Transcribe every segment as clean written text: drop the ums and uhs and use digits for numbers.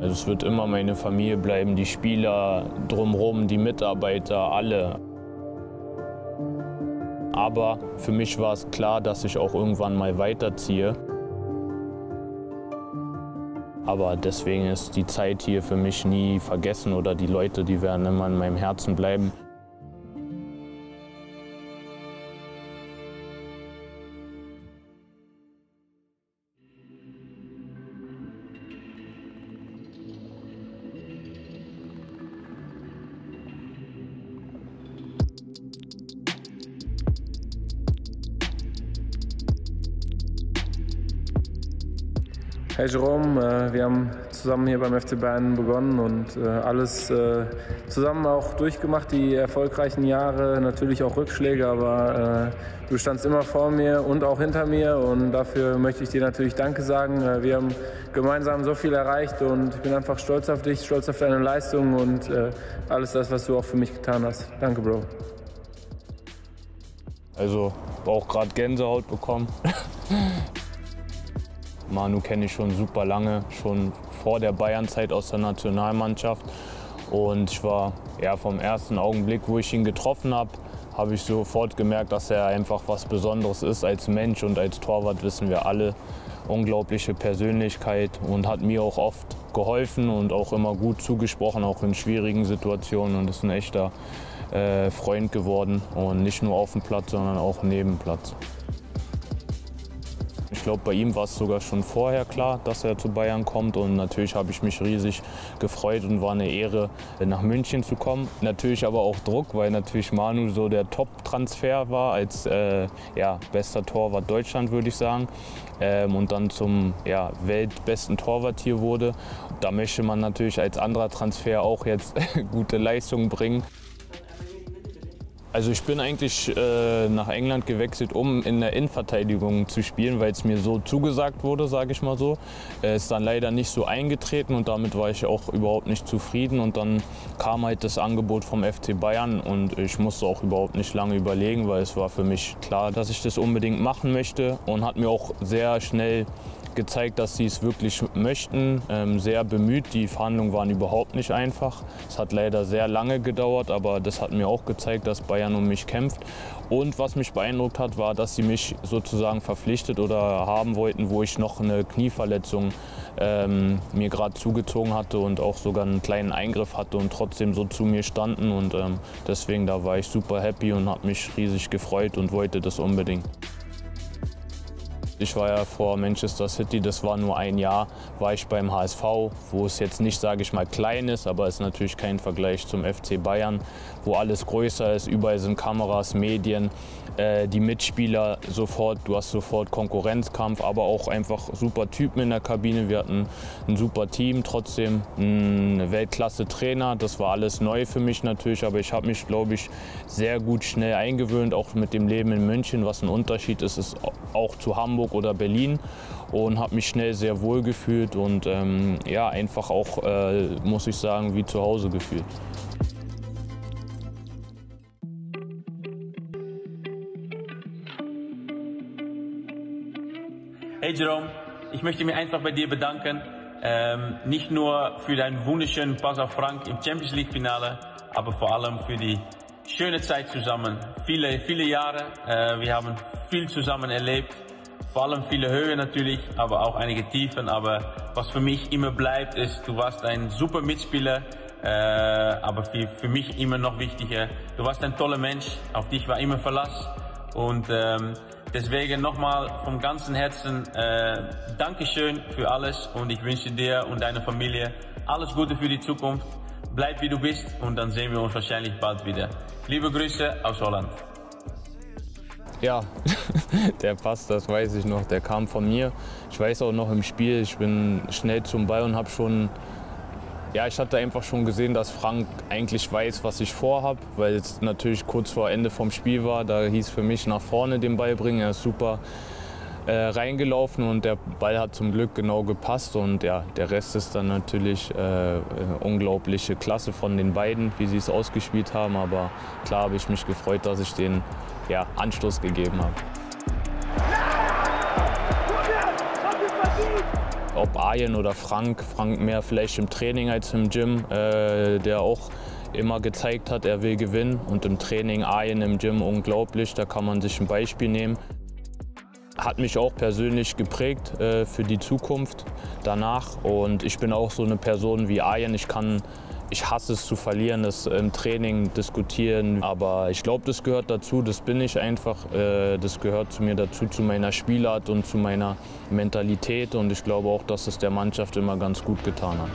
Also es wird immer meine Familie bleiben, die Spieler drumherum, die Mitarbeiter, alle. Aber für mich war es klar, dass ich auch irgendwann mal weiterziehe. Aber deswegen ist die Zeit hier für mich nie vergessen oder die Leute, die werden immer in meinem Herzen bleiben. Hey Jerome, wir haben zusammen hier beim FC Bayern begonnen und alles zusammen auch durchgemacht, die erfolgreichen Jahre, natürlich auch Rückschläge, aber du standst immer vor mir und auch hinter mir und dafür möchte ich dir natürlich Danke sagen. Wir haben gemeinsam so viel erreicht und ich bin einfach stolz auf dich, stolz auf deine Leistung und alles das, was du auch für mich getan hast. Danke, Bro. Also auch gerade Gänsehaut bekommen. Manu kenne ich schon super lange, schon vor der Bayern-Zeit aus der Nationalmannschaft. Und ich war vom ersten Augenblick, wo ich ihn getroffen habe, habe ich sofort gemerkt, dass er einfach was Besonderes ist als Mensch und als Torwart, wissen wir alle. Unglaubliche Persönlichkeit und hat mir auch oft geholfen und auch immer gut zugesprochen, auch in schwierigen Situationen. Und ist ein echter Freund geworden und nicht nur auf dem Platz, sondern auch neben dem Platz. Ich glaube, bei ihm war es sogar schon vorher klar, dass er zu Bayern kommt. Und natürlich habe ich mich riesig gefreut und war eine Ehre, nach München zu kommen. Natürlich aber auch Druck, weil natürlich Manu so der Top-Transfer war als bester Torwart Deutschland, würde ich sagen. Und dann zum weltbesten Torwart hier wurde. Da möchte man natürlich als anderer Transfer auch jetzt gute Leistungen bringen. Also ich bin eigentlich nach England gewechselt, um in der Innenverteidigung zu spielen, weil es mir so zugesagt wurde, sage ich mal so. Ist dann leider nicht so eingetreten und damit war ich auch überhaupt nicht zufrieden. Und dann kam halt das Angebot vom FC Bayern und ich musste auch überhaupt nicht lange überlegen, weil es war für mich klar, dass ich das unbedingt machen möchte und hat mir auch sehr schnell gezeigt, dass sie es wirklich möchten, sehr bemüht. Die Verhandlungen waren überhaupt nicht einfach. Es hat leider sehr lange gedauert, aber das hat mir auch gezeigt, dass Bayern um mich kämpft. Und was mich beeindruckt hat, war, dass sie mich sozusagen verpflichtet oder haben wollten, wo ich noch eine Knieverletzung mir gerade zugezogen hatte und auch sogar einen kleinen Eingriff hatte und trotzdem so zu mir standen. Und deswegen, da war ich super happy und habe mich riesig gefreut und wollte das unbedingt. Ich war ja vor Manchester City, das war nur ein Jahr, war ich beim HSV, wo es jetzt nicht, sage ich mal, klein ist, aber es ist natürlich kein Vergleich zum FC Bayern, wo alles größer ist, überall sind Kameras, Medien, die Mitspieler sofort, du hast sofort Konkurrenzkampf, aber auch einfach super Typen in der Kabine. Wir hatten ein super Team, trotzdem eine Weltklasse-Trainer, das war alles neu für mich natürlich, aber ich habe mich, glaube ich, sehr gut schnell eingewöhnt, auch mit dem Leben in München, was ein Unterschied ist auch zu Hamburg oder Berlin und habe mich schnell sehr wohl gefühlt und einfach auch, muss ich sagen, wie zu Hause gefühlt. Hey Jerome, ich möchte mich einfach bei dir bedanken, nicht nur für deinen wunderschönen Pass auf Frank im Champions League Finale, aber vor allem für die schöne Zeit zusammen. Viele Jahre, wir haben viel zusammen erlebt. Vor allem viele Höhen natürlich, aber auch einige Tiefen. Aber was für mich immer bleibt, ist, du warst ein super Mitspieler, aber für mich immer noch wichtiger. Du warst ein toller Mensch, auf dich war immer Verlass. Und deswegen nochmal vom ganzen Herzen Dankeschön für alles und ich wünsche dir und deiner Familie alles Gute für die Zukunft. Bleib wie du bist und dann sehen wir uns wahrscheinlich bald wieder. Liebe Grüße aus Holland. Ja, der Pass, das weiß ich noch, der kam von mir. Ich weiß auch noch im Spiel, ich bin schnell zum Ball und habe schon, ich hatte einfach schon gesehen, dass Frank eigentlich weiß, was ich vorhabe, weil es natürlich kurz vor Ende vom Spiel war. Da hieß für mich nach vorne den Ball bringen, er ist super reingelaufen und der Ball hat zum Glück genau gepasst und der Rest ist dann natürlich unglaubliche Klasse von den beiden, wie sie es ausgespielt haben, aber klar habe ich mich gefreut, dass ich den Anstoß gegeben habe. ob Arjen oder Frank mehr vielleicht im Training als im Gym, der auch immer gezeigt hat, er will gewinnen. Und im Training Arjen, im Gym unglaublich, da kann man sich ein Beispiel nehmen. Hat mich auch persönlich geprägt für die Zukunft danach. Und ich bin auch so eine Person wie Arjen. Ich hasse es zu verlieren, das im Training diskutieren. Aber ich glaube, das gehört dazu, das bin ich einfach. Das gehört zu mir dazu, zu meiner Spielart und zu meiner Mentalität. Und ich glaube auch, dass es der Mannschaft immer ganz gut getan hat.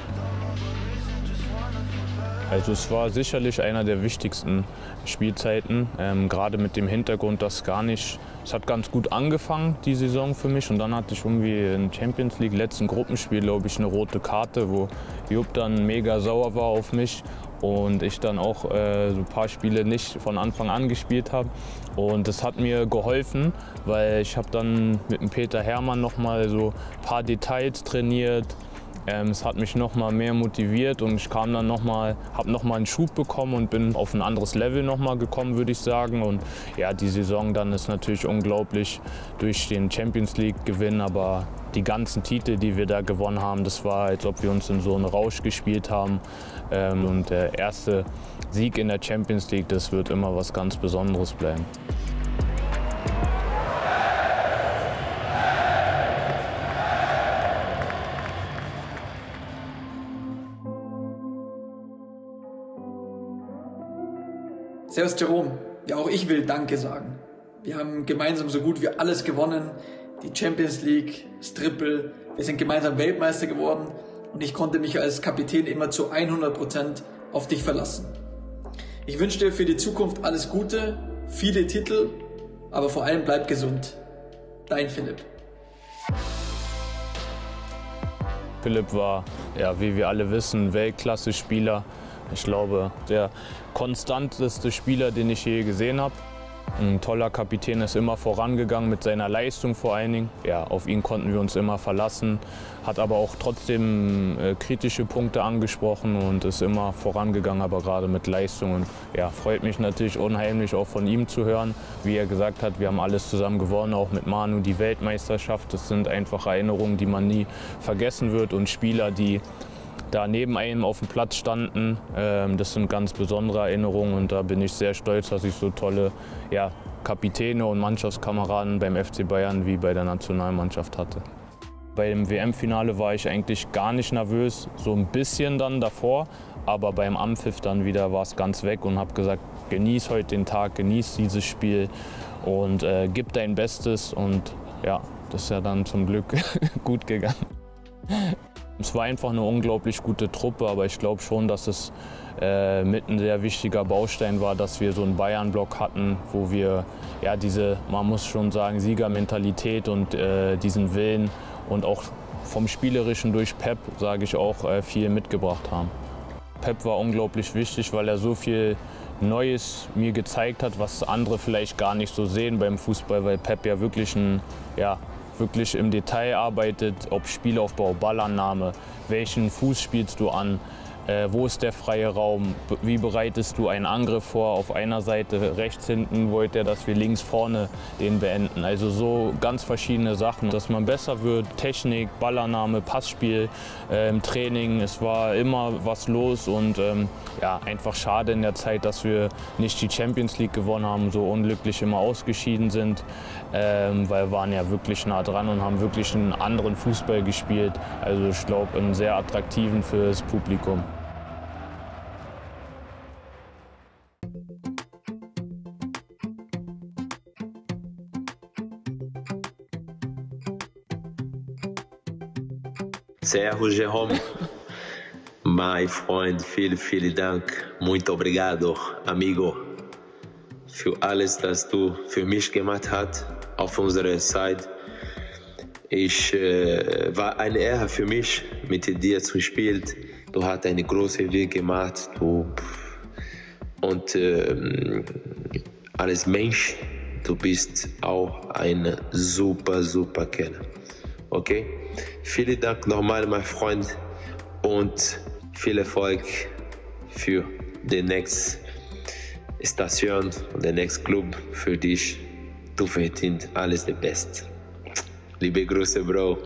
Also es war sicherlich einer der wichtigsten Spielzeiten, gerade mit dem Hintergrund, dass es hat ganz gut angefangen, die Saison für mich. Und dann hatte ich irgendwie im Champions League letzten Gruppenspiel, glaube ich, eine rote Karte, wo Jupp dann mega sauer war auf mich und ich dann auch so ein paar Spiele nicht von Anfang an gespielt habe. Und das hat mir geholfen, weil ich habe dann mit dem Peter Hermann noch mal so ein paar Details trainiert. Es hat mich noch mal mehr motiviert und ich kam dann habe noch mal einen Schub bekommen und bin auf ein anderes Level noch mal gekommen, würde ich sagen. Und ja, die Saison dann ist natürlich unglaublich durch den Champions League Gewinn, aber die ganzen Titel, die wir da gewonnen haben, das war, als ob wir uns in so einen Rausch gespielt haben. Und der erste Sieg in der Champions League, das wird immer was ganz Besonderes bleiben. Servus Jerome, ja auch ich will Danke sagen. Wir haben gemeinsam so gut wie alles gewonnen, die Champions League, das Triple, wir sind gemeinsam Weltmeister geworden und ich konnte mich als Kapitän immer zu 100% auf dich verlassen. Ich wünsche dir für die Zukunft alles Gute, viele Titel, aber vor allem bleib gesund. Dein Philipp. Philipp war, ja, wie wir alle wissen, Weltklasse-Spieler. Ich glaube, der konstanteste Spieler, den ich je gesehen habe. Ein toller Kapitän, ist immer vorangegangen mit seiner Leistung vor allen Dingen. Ja, auf ihn konnten wir uns immer verlassen, hat aber auch trotzdem kritische Punkte angesprochen und ist immer vorangegangen, aber gerade mit Leistung. Und ja, freut mich natürlich unheimlich auch von ihm zu hören. Wie er gesagt hat, wir haben alles zusammen gewonnen, auch mit Manu die Weltmeisterschaft. Das sind einfach Erinnerungen, die man nie vergessen wird und Spieler, die da neben einem auf dem Platz standen. Das sind ganz besondere Erinnerungen und da bin ich sehr stolz, dass ich so tolle Kapitäne und Mannschaftskameraden beim FC Bayern wie bei der Nationalmannschaft hatte. Beim WM-Finale war ich eigentlich gar nicht nervös, so ein bisschen dann davor, aber beim Anpfiff dann wieder war es ganz weg und habe gesagt, genieß heute den Tag, genieß dieses Spiel und gib dein Bestes und ja, das ist ja dann zum Glück gut gegangen. Es war einfach eine unglaublich gute Truppe, aber ich glaube schon, dass es mit ein sehr wichtiger Baustein war, dass wir so einen Bayern-Block hatten, wo wir ja man muss schon sagen, Siegermentalität und diesen Willen und auch vom Spielerischen durch Pep, sage ich auch, viel mitgebracht haben. Pep war unglaublich wichtig, weil er so viel Neues mir gezeigt hat, was andere vielleicht gar nicht so sehen beim Fußball, weil Pep ja wirklich wirklich im Detail arbeitet, ob Spielaufbau, Ballannahme, welchen Fuß spielst du an, wo ist der freie Raum, wie bereitest du einen Angriff vor, auf einer Seite, rechts hinten wollte er, dass wir links vorne den beenden. Also so ganz verschiedene Sachen, dass man besser wird, Technik, Ballannahme, Passspiel im Training, es war immer was los und einfach schade in der Zeit, dass wir nicht die Champions League gewonnen haben, so unglücklich immer ausgeschieden sind, weil wir waren ja wirklich nah dran und haben wirklich einen anderen Fußball gespielt, also ich glaube einen sehr attraktiven fürs Publikum. Servus Jerome, mein Freund, vielen Dank, muito obrigado, amigo, für alles, das du für mich gemacht hast auf unserer Zeit. War eine Ehre für mich, mit dir zu spielen. Du hast einen großen Weg gemacht und als Mensch, du bist auch ein super Kerl. Okay? Vielen Dank nochmal, mein Freund, und viel Erfolg für die nächste Station und den nächsten Club für dich. Du verdienst alles das Beste. Liebe Grüße, Bro.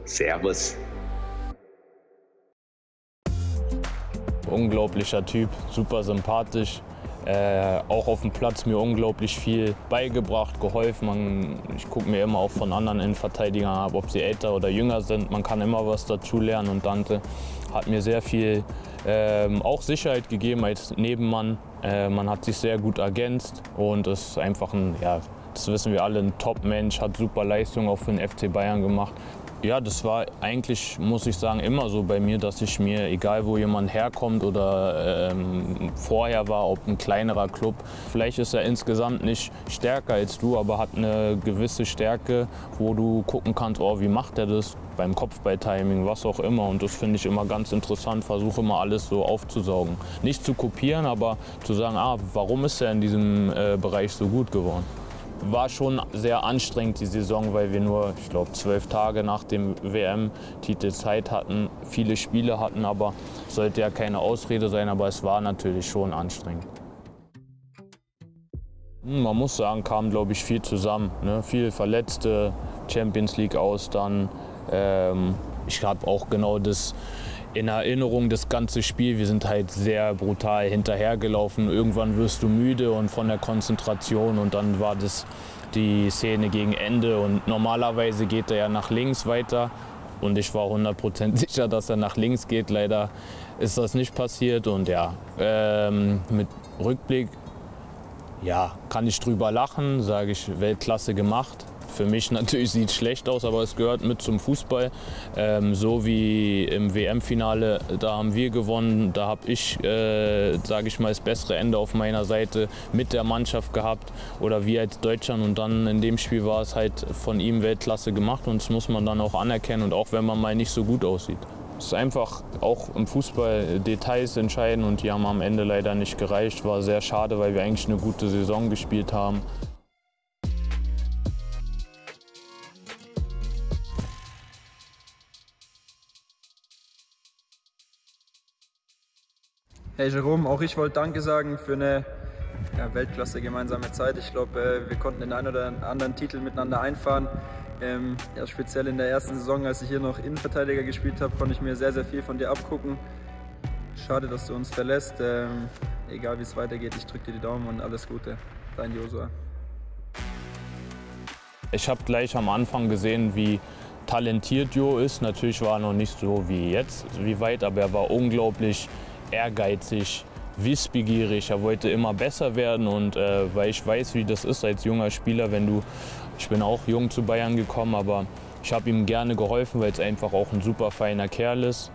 Servus. Unglaublicher Typ, super sympathisch. Auch auf dem Platz mir unglaublich viel beigebracht, geholfen. Ich gucke mir immer auch von anderen Innenverteidigern ab, ob sie älter oder jünger sind. Man kann immer was dazu lernen und Dante hat mir sehr viel auch Sicherheit gegeben als Nebenmann. Man hat sich sehr gut ergänzt und ist einfach ein, ja, das wissen wir alle, ein Top-Mensch, hat super Leistung auch für den FC Bayern gemacht. Ja, das war eigentlich, muss ich sagen, immer so bei mir, dass ich mir, egal wo jemand herkommt oder vorher war, ob ein kleinerer Club, vielleicht ist er insgesamt nicht stärker als du, aber hat eine gewisse Stärke, wo du gucken kannst, oh, wie macht er das beim Kopfballtiming, was auch immer. Und das finde ich immer ganz interessant, versuche immer alles so aufzusaugen. Nicht zu kopieren, aber zu sagen, warum ist er in diesem Bereich so gut geworden? War schon sehr anstrengend die Saison, weil wir nur, ich glaube, 12 Tage nach dem WM-Titel Zeit hatten, viele Spiele hatten, aber sollte ja keine Ausrede sein, aber es war natürlich schon anstrengend. Man muss sagen, kam, glaube ich, viel zusammen, ne? Viele Verletzte, Champions League aus dann. Ich habe auch genau das in Erinnerung, das ganze Spiel. Wir sind halt sehr brutal hinterhergelaufen. Irgendwann wirst du müde und von der Konzentration und dann war das die Szene gegen Ende und normalerweise geht er ja nach links weiter und ich war 100% sicher, dass er nach links geht. Leider ist das nicht passiert und ja, mit Rückblick, ja, kann ich drüber lachen, sage ich, Weltklasse gemacht. Für mich natürlich sieht es schlecht aus, aber es gehört mit zum Fußball. So wie im WM-Finale, da haben wir gewonnen. Da habe ich, sage ich mal, das bessere Ende auf meiner Seite mit der Mannschaft gehabt. Oder wir als Deutschland. Und dann in dem Spiel war es halt von ihm Weltklasse gemacht. Und das muss man dann auch anerkennen. Und auch wenn man mal nicht so gut aussieht. Es ist einfach auch im Fußball Details entscheiden. Und die haben am Ende leider nicht gereicht. War sehr schade, weil wir eigentlich eine gute Saison gespielt haben. Hey Jerome, auch ich wollte Danke sagen für eine Weltklasse gemeinsame Zeit. Ich glaube, wir konnten den einen oder anderen Titel miteinander einfahren. Speziell in der ersten Saison, als ich hier noch Innenverteidiger gespielt habe, konnte ich mir sehr, sehr viel von dir abgucken. Schade, dass du uns verlässt. Egal wie es weitergeht, ich drücke dir die Daumen und alles Gute. Dein Josua. Ich habe gleich am Anfang gesehen, wie talentiert Jo ist. Natürlich war er noch nicht so wie jetzt, wie weit, aber er war unglaublich ehrgeizig, wissbegierig, er wollte immer besser werden und weil ich weiß, wie das ist als junger Spieler, ich bin auch jung zu Bayern gekommen, aber ich habe ihm gerne geholfen, weil es einfach auch ein super feiner Kerl ist,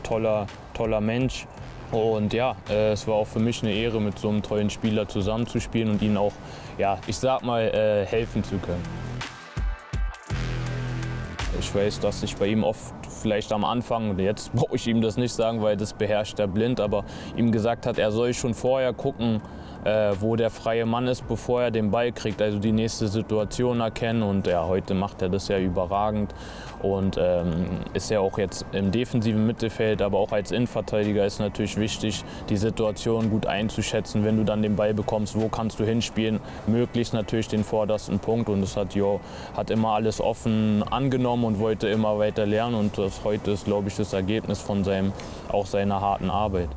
toller Mensch und ja, es war auch für mich eine Ehre, mit so einem tollen Spieler zusammenzuspielen und ihn auch, ja, ich sag mal, helfen zu können. Ich weiß, dass ich bei ihm oft vielleicht am Anfang, jetzt brauche ich ihm das nicht sagen, weil das beherrscht er blind, aber ihm gesagt hat, er soll schon vorher gucken, wo der freie Mann ist, bevor er den Ball kriegt, also die nächste Situation erkennen und ja, heute macht er das ja überragend und ist ja auch jetzt im defensiven Mittelfeld, aber auch als Innenverteidiger ist natürlich wichtig, die Situation gut einzuschätzen, wenn du dann den Ball bekommst, wo kannst du hinspielen, möglichst natürlich den vordersten Punkt und das hat immer alles offen angenommen und wollte immer weiter lernen und das heute ist, glaube ich, das Ergebnis von seiner harten Arbeit.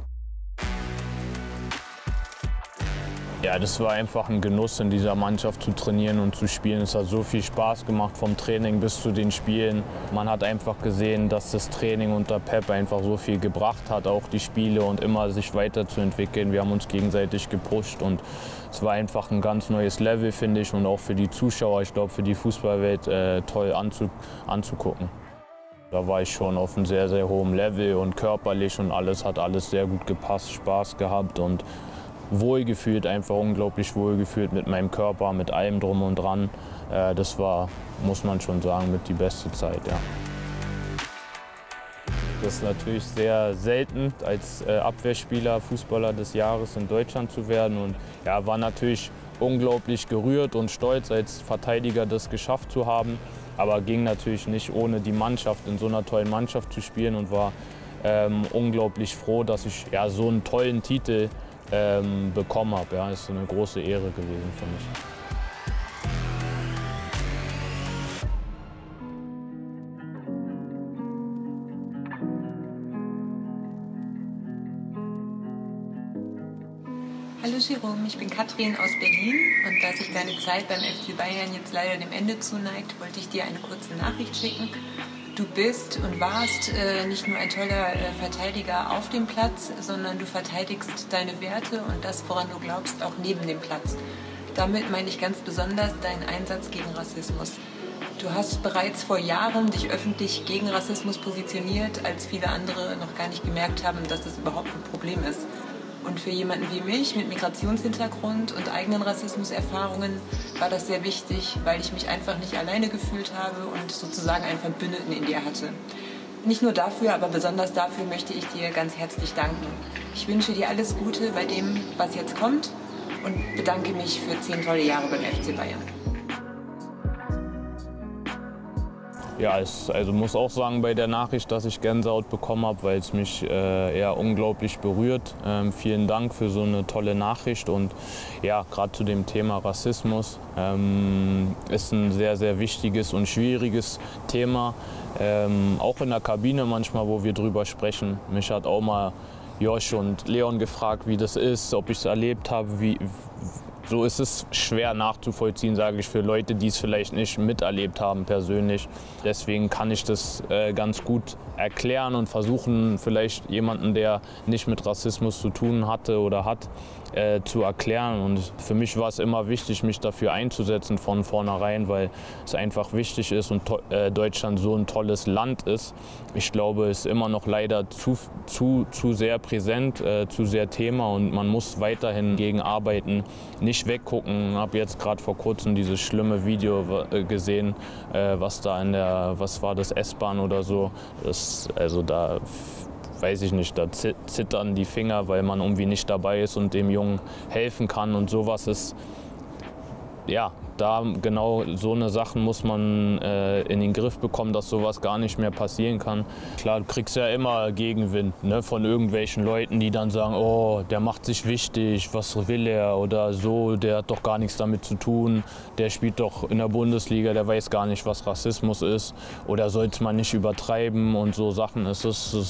Ja, das war einfach ein Genuss, in dieser Mannschaft zu trainieren und zu spielen. Es hat so viel Spaß gemacht, vom Training bis zu den Spielen. Man hat einfach gesehen, dass das Training unter Pep einfach so viel gebracht hat, auch die Spiele und immer sich weiterzuentwickeln. Wir haben uns gegenseitig gepusht und es war einfach ein ganz neues Level, finde ich, und auch für die Zuschauer, ich glaube, für die Fußballwelt toll anzugucken. Da war ich schon auf einem sehr, sehr hohen Level und körperlich und hat alles sehr gut gepasst, Spaß gehabt und wohlgefühlt, einfach unglaublich wohlgefühlt mit meinem Körper, mit allem drum und dran. Das war, muss man schon sagen, mit die beste Zeit, ja. Das ist natürlich sehr selten, als Abwehrspieler, Fußballer des Jahres in Deutschland zu werden und ja, war natürlich unglaublich gerührt und stolz, als Verteidiger das geschafft zu haben, aber ging natürlich nicht ohne die Mannschaft, in so einer tollen Mannschaft zu spielen und war unglaublich froh, dass ich ja, so einen tollen Titel bekommen habe. Ja, das ist eine große Ehre gewesen für mich. Hallo Jerome, ich bin Katrin aus Berlin und da sich deine Zeit beim FC Bayern jetzt leider dem Ende zuneigt, wollte ich dir eine kurze Nachricht schicken. Du bist und warst nicht nur ein toller Verteidiger auf dem Platz, sondern du verteidigst deine Werte und das, woran du glaubst, auch neben dem Platz. Damit meine ich ganz besonders deinen Einsatz gegen Rassismus. Du hast bereits vor Jahren dich öffentlich gegen Rassismus positioniert, als viele andere noch gar nicht gemerkt haben, dass es überhaupt ein Problem ist. Und für jemanden wie mich mit Migrationshintergrund und eigenen Rassismuserfahrungen war das sehr wichtig, weil ich mich einfach nicht alleine gefühlt habe und sozusagen einen Verbündeten in dir hatte. Nicht nur dafür, aber besonders dafür möchte ich dir ganz herzlich danken. Ich wünsche dir alles Gute bei dem, was jetzt kommt und bedanke mich für 10 tolle Jahre beim FC Bayern. Ja, also muss auch sagen bei der Nachricht, dass ich Gänsehaut bekommen habe, weil es mich unglaublich berührt. Vielen Dank für so eine tolle Nachricht und ja, gerade zu dem Thema Rassismus ist ein sehr, sehr wichtiges und schwieriges Thema. Auch in der Kabine manchmal, wo wir drüber sprechen. Mich hat auch mal Josh und Leon gefragt, wie das ist, ob ich es erlebt habe, so ist es schwer nachzuvollziehen, sage ich, für Leute, die es vielleicht nicht miterlebt haben persönlich. Deswegen kann ich das ganz gut erklären und versuchen, vielleicht jemanden, der nicht mit Rassismus zu tun hatte oder hat, zu erklären. Und für mich war es immer wichtig, mich dafür einzusetzen von vornherein, weil es einfach wichtig ist und Deutschland so ein tolles Land ist. Ich glaube, es ist immer noch leider zu sehr präsent, zu sehr Thema und man muss weiterhin gegen arbeiten, nicht weggucken. Ich habe jetzt gerade vor kurzem dieses schlimme Video gesehen, was war das, S-Bahn oder so. Also da weiß ich nicht, da zittern die Finger, weil man irgendwie nicht dabei ist und dem Jungen helfen kann und sowas ist, ja, da genau so eine Sachen muss man in den Griff bekommen, dass sowas gar nicht mehr passieren kann. Klar, du kriegst ja immer Gegenwind, ne, von irgendwelchen Leuten, die dann sagen, oh, der macht sich wichtig, was will er oder so, der hat doch gar nichts damit zu tun, der spielt doch in der Bundesliga, der weiß gar nicht, was Rassismus ist oder sollte man nicht übertreiben und so Sachen. Das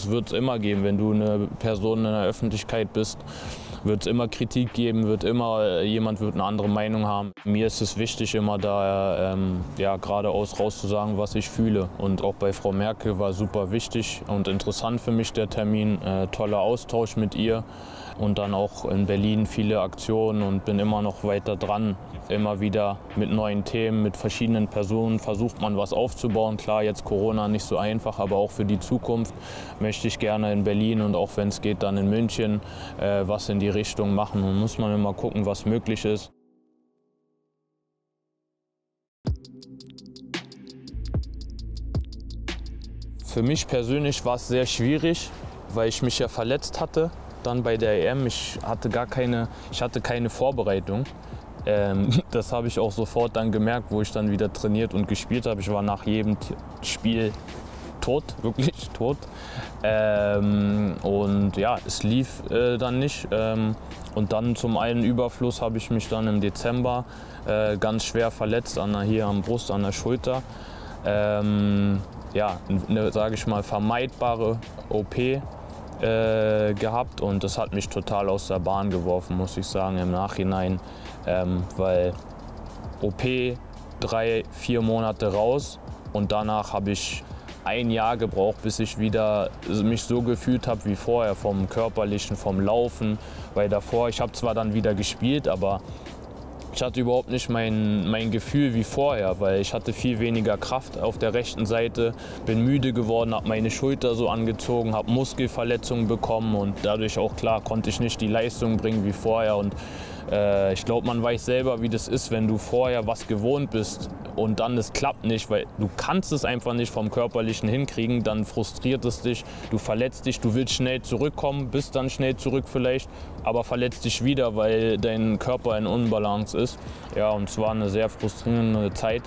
wird es immer geben, wenn du eine Person in der Öffentlichkeit bist. Wird es immer Kritik geben, jemand wird eine andere Meinung haben. Mir ist es wichtig, immer da geradeaus rauszusagen, was ich fühle. Und auch bei Frau Merkel war super wichtig und interessant für mich der Termin. Toller Austausch mit ihr und dann auch in Berlin viele Aktionen und bin immer noch weiter dran. Immer wieder mit neuen Themen, mit verschiedenen Personen versucht man was aufzubauen. Klar, jetzt Corona nicht so einfach, aber auch für die Zukunft möchte ich gerne in Berlin und auch wenn es geht, dann in München was in die Richtung machen. Und muss man immer gucken, was möglich ist. Für mich persönlich war es sehr schwierig, weil ich mich ja verletzt hatte. Dann bei der EM, ich hatte keine Vorbereitung. Das habe ich auch sofort dann gemerkt, wo ich dann wieder trainiert und gespielt habe. Ich war nach jedem Spiel tot, wirklich tot. Und ja, es lief dann nicht. Und dann zum einen Überfluss habe ich mich dann im Dezember ganz schwer verletzt, hier am Brust, an der Schulter. Ja, eine, sage ich mal, vermeidbare OP gehabt und das hat mich total aus der Bahn geworfen, muss ich sagen, im Nachhinein, weil OP 3-4 Monate raus und danach habe ich ein Jahr gebraucht, bis ich wieder mich so gefühlt habe wie vorher, vom Körperlichen, vom Laufen, weil davor, ich habe zwar dann wieder gespielt, aber ich hatte überhaupt nicht mein Gefühl wie vorher, weil ich hatte viel weniger Kraft auf der rechten Seite, bin müde geworden, habe meine Schulter so angezogen, habe Muskelverletzungen bekommen und dadurch auch klar konnte ich nicht die Leistung bringen wie vorher. Und ich glaube, man weiß selber, wie das ist, wenn du vorher was gewohnt bist und dann es klappt nicht, weil du kannst es einfach nicht vom Körperlichen hinkriegen, dann frustriert es dich, du verletzt dich, du willst schnell zurückkommen, bist dann schnell zurück vielleicht, aber verletzt dich wieder, weil dein Körper in Unbalance ist. Ja, und es war eine sehr frustrierende Zeit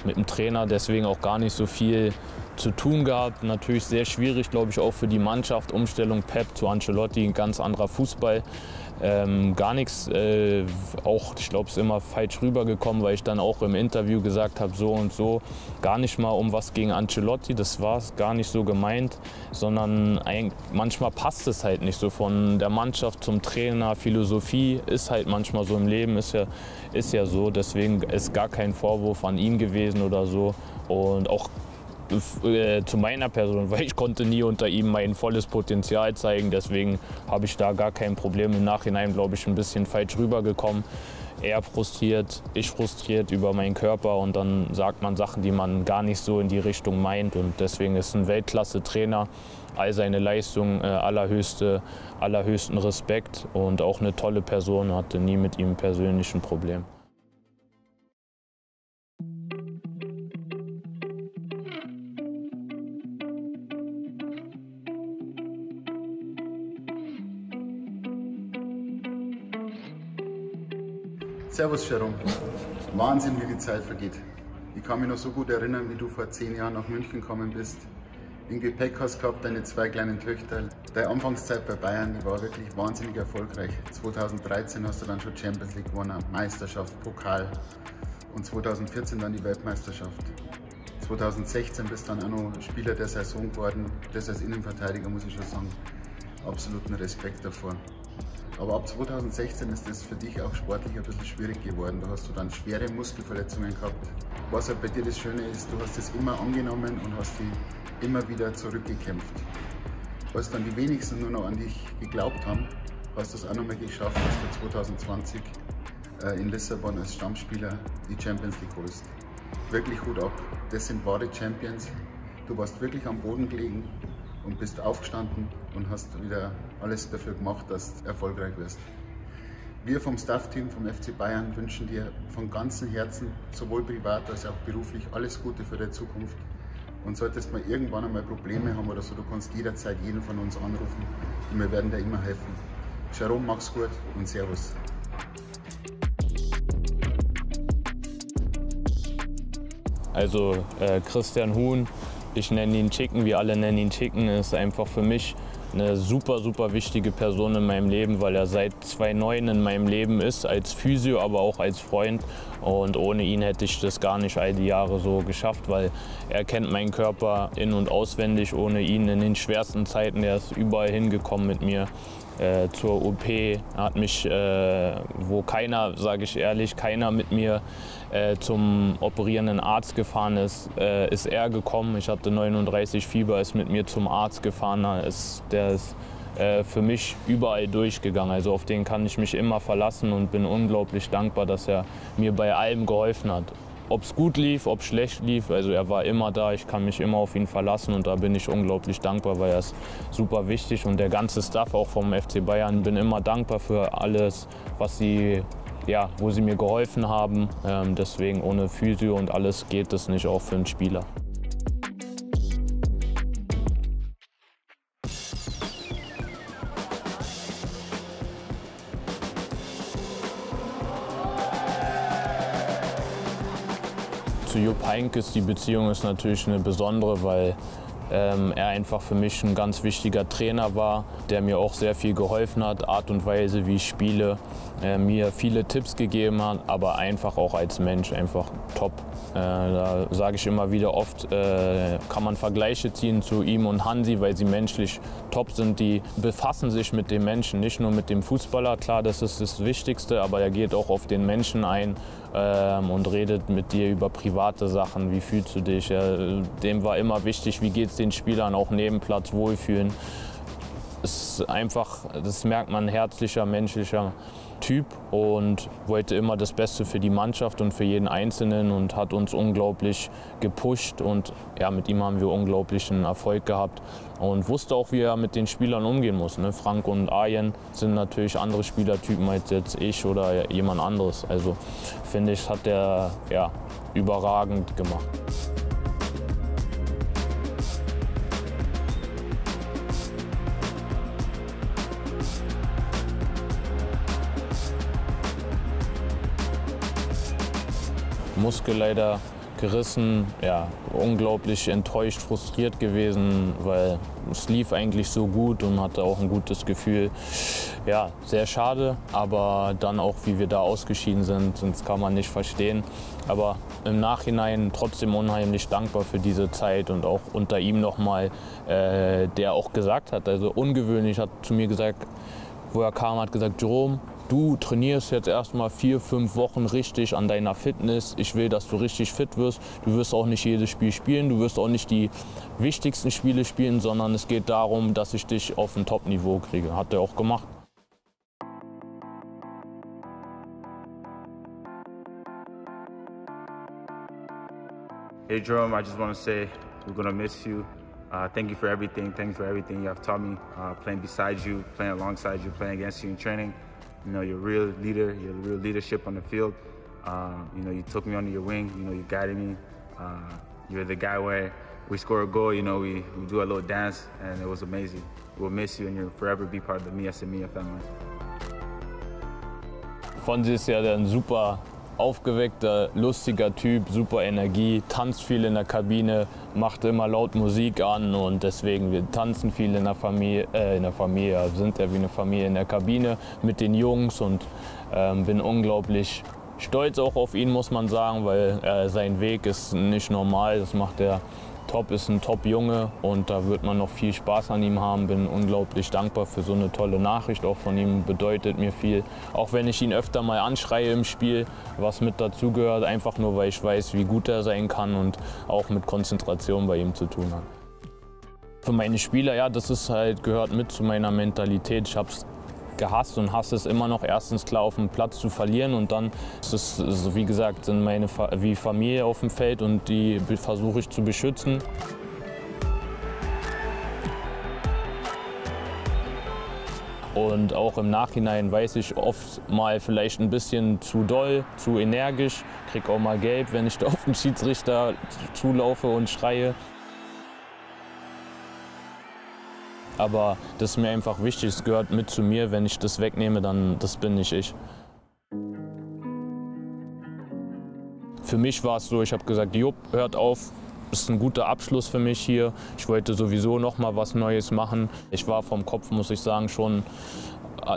mit dem Trainer, deswegen auch gar nicht so viel zu tun gehabt. Natürlich sehr schwierig, glaube ich, auch für die Mannschaft. Umstellung Pep zu Ancelotti, ein ganz anderer Fußball. Gar nichts, auch ich glaube, es ist immer falsch rübergekommen, weil ich dann auch im Interview gesagt habe, so und so, gar nicht mal um was gegen Ancelotti, das war es gar nicht so gemeint, sondern manchmal passt es halt nicht so von der Mannschaft zum Trainer, Philosophie ist halt manchmal so im Leben, ist ja so, deswegen ist gar kein Vorwurf an ihn gewesen oder so und auch zu meiner Person, weil ich konnte nie unter ihm mein volles Potenzial zeigen. Deswegen habe ich da gar kein Problem. Im Nachhinein, glaube ich, ein bisschen falsch rübergekommen. Er frustriert, ich frustriert über meinen Körper und dann sagt man Sachen, die man gar nicht so in die Richtung meint. Und deswegen ist ein Weltklasse-Trainer, all seine Leistungen, allerhöchsten Respekt und auch eine tolle Person, hatte nie mit ihm persönlich ein Problem. Servus Jerome. Wahnsinn, wie die Zeit vergeht. Ich kann mich noch so gut erinnern, wie du vor 10 Jahren nach München gekommen bist. Im Gepäck hast gehabt deine 2 kleinen Töchter. Deine Anfangszeit bei Bayern, die war wirklich wahnsinnig erfolgreich. 2013 hast du dann schon Champions League gewonnen, Meisterschaft, Pokal und 2014 dann die Weltmeisterschaft. 2016 bist du dann auch noch Spieler der Saison geworden. Das als Innenverteidiger muss ich schon sagen. Absoluten Respekt davor. Aber ab 2016 ist es für dich auch sportlich ein bisschen schwierig geworden. Da hast du dann schwere Muskelverletzungen gehabt. Was halt bei dir das Schöne ist, du hast es immer angenommen und hast dich immer wieder zurückgekämpft. Als dann die wenigsten nur noch an dich geglaubt haben, hast du es auch noch mal geschafft, dass du 2020 in Lissabon als Stammspieler die Champions League holst. Wirklich Hut ab, das sind wahre Champions. Du warst wirklich am Boden gelegen und bist aufgestanden und hast wieder alles dafür gemacht, dass du erfolgreich wirst. Wir vom Staff-Team vom FC Bayern wünschen dir von ganzem Herzen, sowohl privat als auch beruflich, alles Gute für deine Zukunft. Und solltest mal irgendwann einmal Probleme haben oder so, du kannst jederzeit jeden von uns anrufen und wir werden dir immer helfen. Jerome, mach's gut und Servus. Also Christian Huhn, ich nenne ihn Chicken, wir alle nennen ihn Chicken, ist einfach für mich eine super, super wichtige Person in meinem Leben, weil er seit 2009 in meinem Leben ist, als Physio, aber auch als Freund. Und ohne ihn hätte ich das gar nicht all die Jahre so geschafft, weil er kennt meinen Körper in- und auswendig. Ohne ihn in den schwersten Zeiten, er ist überall hingekommen mit mir. Zur OP, hat mich, wo keiner, sage ich ehrlich, keiner mit mir zum operierenden Arzt gefahren ist, ist er gekommen. Ich hatte 39 Fieber, ist mit mir zum Arzt gefahren, der ist für mich überall durchgegangen. Also auf den kann ich mich immer verlassen und bin unglaublich dankbar, dass er mir bei allem geholfen hat. Ob es gut lief, ob es schlecht lief, also er war immer da, ich kann mich immer auf ihn verlassen und da bin ich unglaublich dankbar, weil er ist super wichtig und der ganze Staff auch vom FC Bayern, bin immer dankbar für alles, was sie, ja, wo sie mir geholfen haben. Deswegen ohne Physio und alles geht es nicht, auch für einen Spieler. Zu Jupp Heynckes, die Beziehung ist natürlich eine besondere, weil er einfach für mich ein ganz wichtiger Trainer war, der mir auch sehr viel geholfen hat, Art und Weise, wie ich spiele, mir viele Tipps gegeben hat, aber einfach auch als Mensch einfach top. Da sage ich immer wieder oft, kann man Vergleiche ziehen zu ihm und Hansi, weil sie menschlich top sind. Die befassen sich mit dem Menschen, nicht nur mit dem Fußballer. Klar, das ist das Wichtigste, aber er geht auch auf den Menschen ein und redet mit dir über private Sachen. Wie fühlst du dich? Dem war immer wichtig, wie geht es den Spielern auch neben Platz wohlfühlen. Es ist einfach, das merkt man, ein herzlicher, menschlicher Typ und wollte immer das Beste für die Mannschaft und für jeden Einzelnen und hat uns unglaublich gepusht und ja, mit ihm haben wir unglaublichen Erfolg gehabt und wusste auch, wie er mit den Spielern umgehen muss. Ne? Frank und Arjen sind natürlich andere Spielertypen als jetzt ich oder jemand anderes. Also finde ich, hat er ja, überragend gemacht. Muskel leider gerissen, ja, unglaublich enttäuscht, frustriert gewesen, weil es lief eigentlich so gut und hatte auch ein gutes Gefühl. Ja, sehr schade, aber dann auch, wie wir da ausgeschieden sind, das kann man nicht verstehen. Aber im Nachhinein trotzdem unheimlich dankbar für diese Zeit und auch unter ihm nochmal, der auch gesagt hat, also ungewöhnlich, hat zu mir gesagt, wo er kam, hat gesagt, Jerome, du trainierst jetzt erstmal 4, 5 Wochen richtig an deiner Fitness. Ich will, dass du richtig fit wirst. Du wirst auch nicht jedes Spiel spielen, du wirst auch nicht die wichtigsten Spiele spielen, sondern es geht darum, dass ich dich auf ein Top-Niveau kriege. Hat er auch gemacht. Hey Jerome, I just want to say we're gonna miss you. Thank you for everything. Thank you for everything you have taught me. Playing beside you, playing alongside you, playing against you in training. You know, you're a real leader. You're a real leadership on the field. You know, you took me under your wing. You know, you guided me. You're the guy where we score a goal. You know, we do a little dance, and it was amazing. We'll miss you, and you'll forever be part of the Mia Semilla family. Fonsi ist ja ein super aufgeweckter, lustiger Typ, super Energie, tanzt viel in der Kabine, macht immer laut Musik an und deswegen, wir tanzen viel in der Familie, sind ja wie eine Familie in der Kabine mit den Jungs und bin unglaublich stolz auch auf ihn, muss man sagen, weil sein Weg ist nicht normal, das macht er top, ist ein Top-Junge und da wird man noch viel Spaß an ihm haben. Bin unglaublich dankbar für so eine tolle Nachricht, auch von ihm bedeutet mir viel. Auch wenn ich ihn öfter mal anschreie im Spiel, was mit dazugehört, einfach nur, weil ich weiß, wie gut er sein kann und auch mit Konzentration bei ihm zu tun hat. Für meine Spieler, ja, das ist halt, gehört mit zu meiner Mentalität. Ich habe es gehasst und hasse es immer noch, erstens klar auf dem Platz zu verlieren und dann ist es, wie gesagt, sind meine wie Familie auf dem Feld und die versuche ich zu beschützen. Und auch im Nachhinein weiß ich oft mal vielleicht ein bisschen zu doll, zu energisch, kriege auch mal gelb, wenn ich da auf den Schiedsrichter zulaufe und schreie. Aber das ist mir einfach wichtig, es gehört mit zu mir. Wenn ich das wegnehme, dann das bin nicht ich. Für mich war es so, ich habe gesagt, Jupp, hört auf, das ist ein guter Abschluss für mich hier. Ich wollte sowieso noch mal was Neues machen. Ich war vom Kopf, muss ich sagen, schon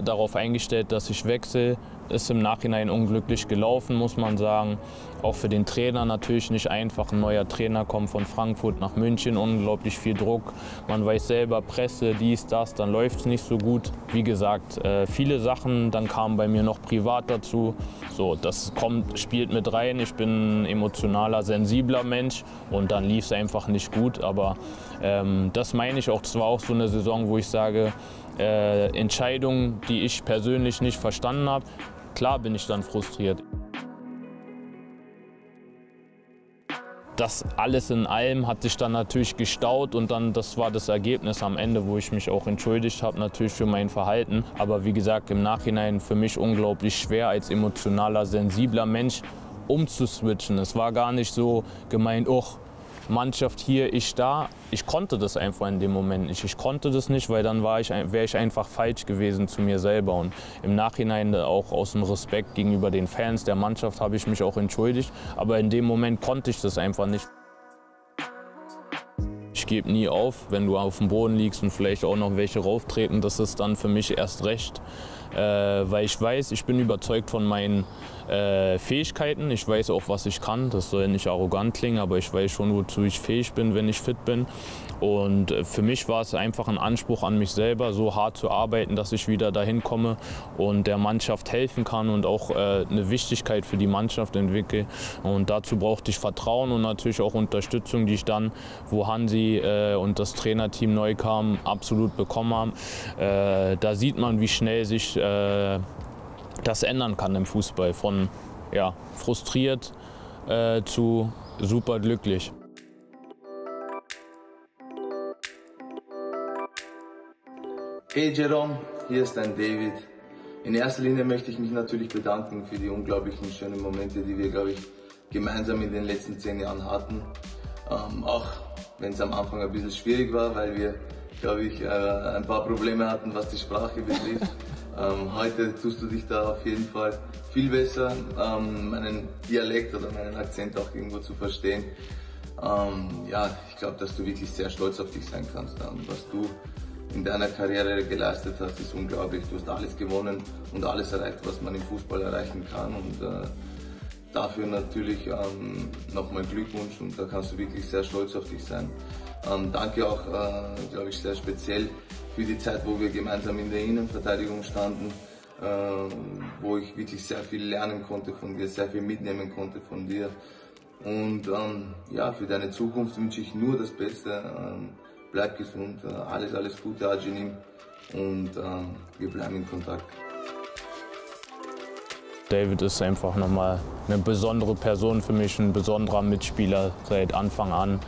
darauf eingestellt, dass ich wechsle. Ist im Nachhinein unglücklich gelaufen, muss man sagen. Auch für den Trainer natürlich nicht einfach. Ein neuer Trainer kommt von Frankfurt nach München, unglaublich viel Druck. Man weiß selber, Presse, dies, das, dann läuft es nicht so gut. Wie gesagt, viele Sachen, dann kamen bei mir noch privat dazu. So, das spielt mit rein. Ich bin ein emotionaler, sensibler Mensch und dann lief es einfach nicht gut. Aber das meine ich auch, das war auch so eine Saison, wo ich sage, Entscheidungen, die ich persönlich nicht verstanden habe, klar bin ich dann frustriert. Das alles in allem hat sich dann natürlich gestaut und dann, das war das Ergebnis am Ende, wo ich mich auch entschuldigt habe, natürlich für mein Verhalten. Aber wie gesagt, im Nachhinein für mich unglaublich schwer als emotionaler, sensibler Mensch umzuswitchen. Es war gar nicht so gemeint, oh, Mannschaft hier, ich da. Ich konnte das einfach in dem Moment nicht. Ich konnte das nicht, weil dann wäre ich einfach falsch gewesen zu mir selber. Und im Nachhinein auch aus dem Respekt gegenüber den Fans der Mannschaft habe ich mich auch entschuldigt. Aber in dem Moment konnte ich das einfach nicht. Ich gebe nie auf, wenn du auf dem Boden liegst und vielleicht auch noch welche rauftreten, das ist dann für mich erst recht. Weil ich weiß, ich bin überzeugt von meinen Fähigkeiten. Ich weiß auch, was ich kann. Das soll nicht arrogant klingen, aber ich weiß schon, wozu ich fähig bin, wenn ich fit bin. Und für mich war es einfach ein Anspruch an mich selber, so hart zu arbeiten, dass ich wieder dahin komme und der Mannschaft helfen kann und auch eine Wichtigkeit für die Mannschaft entwickle. Und dazu brauchte ich Vertrauen und natürlich auch Unterstützung, die ich dann, wo Hansi und das Trainerteam neu kamen, absolut bekommen haben. Da sieht man, wie schnell sich das ändern kann im Fußball, von ja, frustriert zu super glücklich. Hey Jerome, hier ist dein David. In erster Linie möchte ich mich natürlich bedanken für die unglaublichen schönen Momente, die wir, glaube ich, gemeinsam in den letzten 10 Jahren hatten. Auch wenn es am Anfang ein bisschen schwierig war, weil wir, glaube ich, ein paar Probleme hatten, was die Sprache betrifft. Heute tust du dich da auf jeden Fall viel besser, meinen Dialekt oder meinen Akzent auch irgendwo zu verstehen. Ja, ich glaube, dass du wirklich sehr stolz auf dich sein kannst. Was du in deiner Karriere geleistet hast, ist unglaublich. Du hast alles gewonnen und alles erreicht, was man im Fußball erreichen kann. Und dafür natürlich nochmal Glückwunsch und da kannst du wirklich sehr stolz auf dich sein. Danke auch, glaube ich, sehr speziell für die Zeit, wo wir gemeinsam in der Innenverteidigung standen, wo ich wirklich sehr viel lernen konnte von dir, sehr viel mitnehmen konnte von dir. Und ja, für deine Zukunft wünsche ich nur das Beste. Bleib gesund, alles Gute, Arginin, und wir bleiben in Kontakt. David ist einfach nochmal eine besondere Person für mich, ein besonderer Mitspieler seit Anfang an.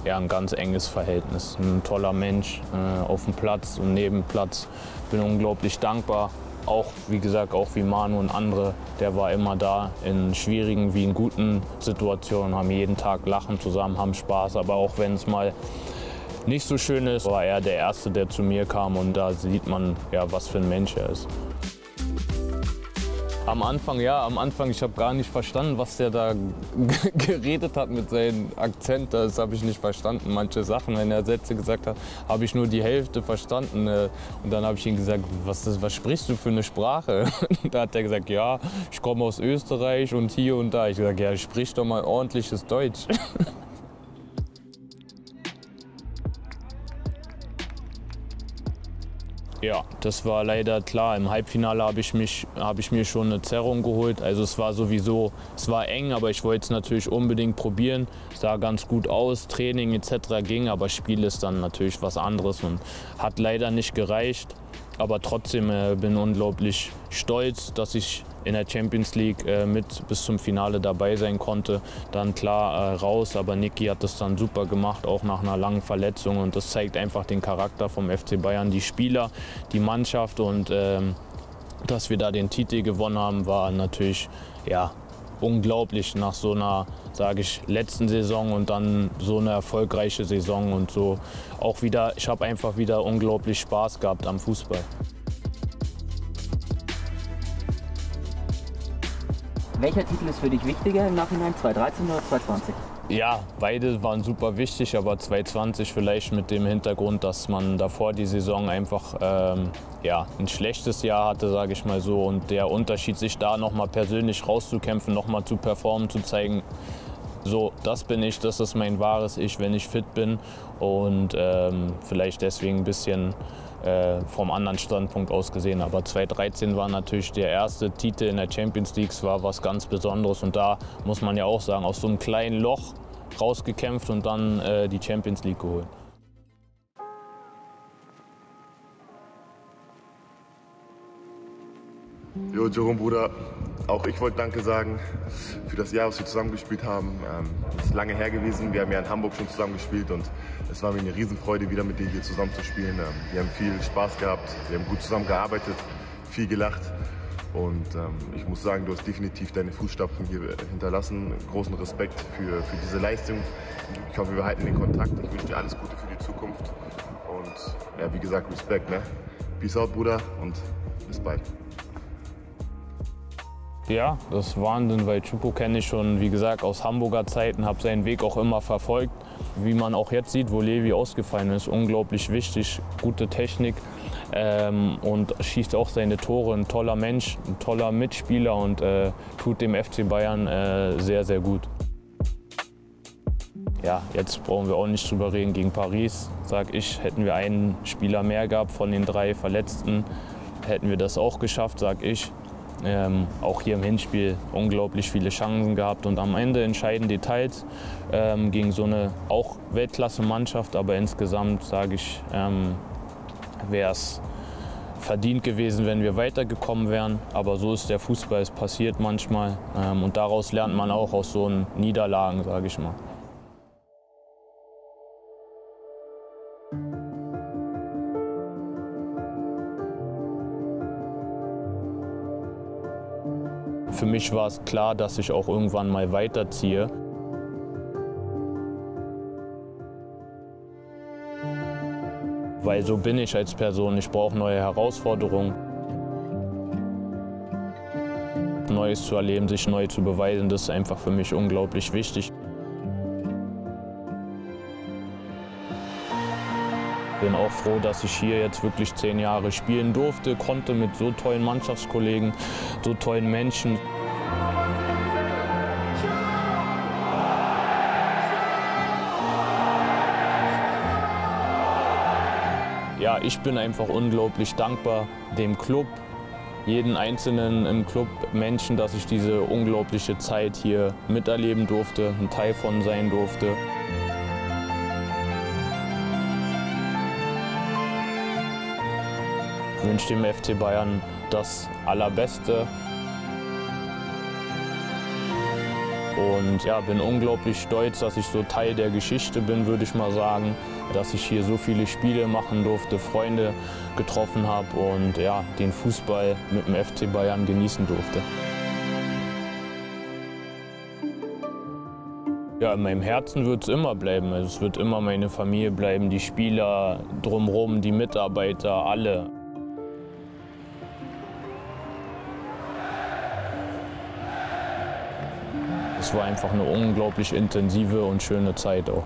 Ja, ein ganz enges Verhältnis, ein toller Mensch auf dem Platz und neben dem Platz. Bin unglaublich dankbar, auch wie gesagt, auch wie Manu und andere. Der war immer da in schwierigen wie in guten Situationen, haben jeden Tag lachen zusammen, haben Spaß, aber auch wenn es mal nicht so schön ist, war er der Erste, der zu mir kam und da sieht man, ja, was für ein Mensch er ist. Am Anfang, ich habe gar nicht verstanden, was der da geredet hat mit seinem Akzent. Das habe ich nicht verstanden. Manche Sachen, wenn er Sätze gesagt hat, habe ich nur die Hälfte verstanden. Und dann habe ich ihm gesagt, was sprichst du für eine Sprache? Und da hat er gesagt, ja, ich komme aus Österreich und hier und da. Ich habe gesagt, ja, sprich doch mal ordentliches Deutsch. Ja, das war leider klar. Im Halbfinale habe ich mir schon eine Zerrung geholt. Also es war eng, aber ich wollte es natürlich unbedingt probieren. Es sah ganz gut aus, Training etc. ging, aber Spiel ist dann natürlich was anderes und hat leider nicht gereicht. Aber trotzdem bin unglaublich stolz, dass ich in der Champions League bis zum Finale dabei sein konnte. Dann klar raus, aber Niki hat das dann super gemacht, auch nach einer langen Verletzung. Und das zeigt einfach den Charakter vom FC Bayern. Die Spieler, die Mannschaft und dass wir da den Titel gewonnen haben, war natürlich ja, unglaublich nach so einer, sage ich, letzten Saison und dann so eine erfolgreiche Saison und so auch wieder, ich habe einfach wieder unglaublich Spaß gehabt am Fußball. Welcher Titel ist für dich wichtiger im Nachhinein, 2013 oder 2020? Ja, beide waren super wichtig, aber 2020 vielleicht mit dem Hintergrund, dass man davor die Saison einfach ja, ein schlechtes Jahr hatte, sage ich mal so. Und der Unterschied, sich da nochmal persönlich rauszukämpfen, nochmal zu performen, zu zeigen, so, das bin ich, das ist mein wahres Ich, wenn ich fit bin. Und vielleicht deswegen ein bisschen vom anderen Standpunkt aus gesehen. Aber 2013 war natürlich der erste Titel in der Champions League, war was ganz Besonderes. Und da muss man ja auch sagen, aus so einem kleinen Loch rausgekämpft und dann die Champions League geholt. Jo, Jerome, Bruder, auch ich wollte Danke sagen für das Jahr, was wir zusammengespielt haben. Es ist lange her gewesen, wir haben ja in Hamburg schon zusammengespielt und es war mir eine Riesenfreude, wieder mit dir hier zusammen zu spielen. Wir haben viel Spaß gehabt, wir haben gut zusammengearbeitet, viel gelacht und ich muss sagen, du hast definitiv deine Fußstapfen hier hinterlassen. Großen Respekt für diese Leistung. Ich hoffe, wir halten den Kontakt. Ich wünsche dir alles Gute für die Zukunft und ja, wie gesagt, Respekt, ne? Peace out, Bruder, und bis bald. Ja, das ist Wahnsinn, weil Chupo kenne ich schon, wie gesagt, aus Hamburger Zeiten, habe seinen Weg auch immer verfolgt. Wie man auch jetzt sieht, wo Levi ausgefallen ist, unglaublich wichtig, gute Technik und schießt auch seine Tore. Ein toller Mensch, ein toller Mitspieler und tut dem FC Bayern sehr, sehr gut. Ja, jetzt brauchen wir auch nicht drüber reden. Gegen Paris, sag ich, hätten wir einen Spieler mehr gehabt von den 3 Verletzten, hätten wir das auch geschafft, sag ich. Auch hier im Hinspiel unglaublich viele Chancen gehabt und am Ende entscheiden Details gegen so eine auch Weltklasse-Mannschaft, aber insgesamt sage ich, wäre es verdient gewesen, wenn wir weitergekommen wären, aber so ist der Fußball, es passiert manchmal und daraus lernt man auch aus so Niederlagen, sage ich mal. Für mich war es klar, dass ich auch irgendwann mal weiterziehe. Weil so bin ich als Person, ich brauche neue Herausforderungen. Neues zu erleben, sich neu zu beweisen, das ist einfach für mich unglaublich wichtig. Ich bin auch froh, dass ich hier jetzt wirklich 10 Jahre spielen durfte, konnte mit so tollen Mannschaftskollegen, so tollen Menschen. Ja, ich bin einfach unglaublich dankbar dem Club, jeden Einzelnen im Club, Menschen, dass ich diese unglaubliche Zeit hier miterleben durfte, ein Teil von sein durfte. Ich wünsche dem FC Bayern das Allerbeste und ja, bin unglaublich stolz, dass ich so Teil der Geschichte bin, würde ich mal sagen, dass ich hier so viele Spiele machen durfte, Freunde getroffen habe und ja, den Fußball mit dem FC Bayern genießen durfte. Ja, in meinem Herzen wird es immer bleiben. Also es wird immer meine Familie bleiben, die Spieler drumherum, die Mitarbeiter, alle. Es war einfach eine unglaublich intensive und schöne Zeit auch.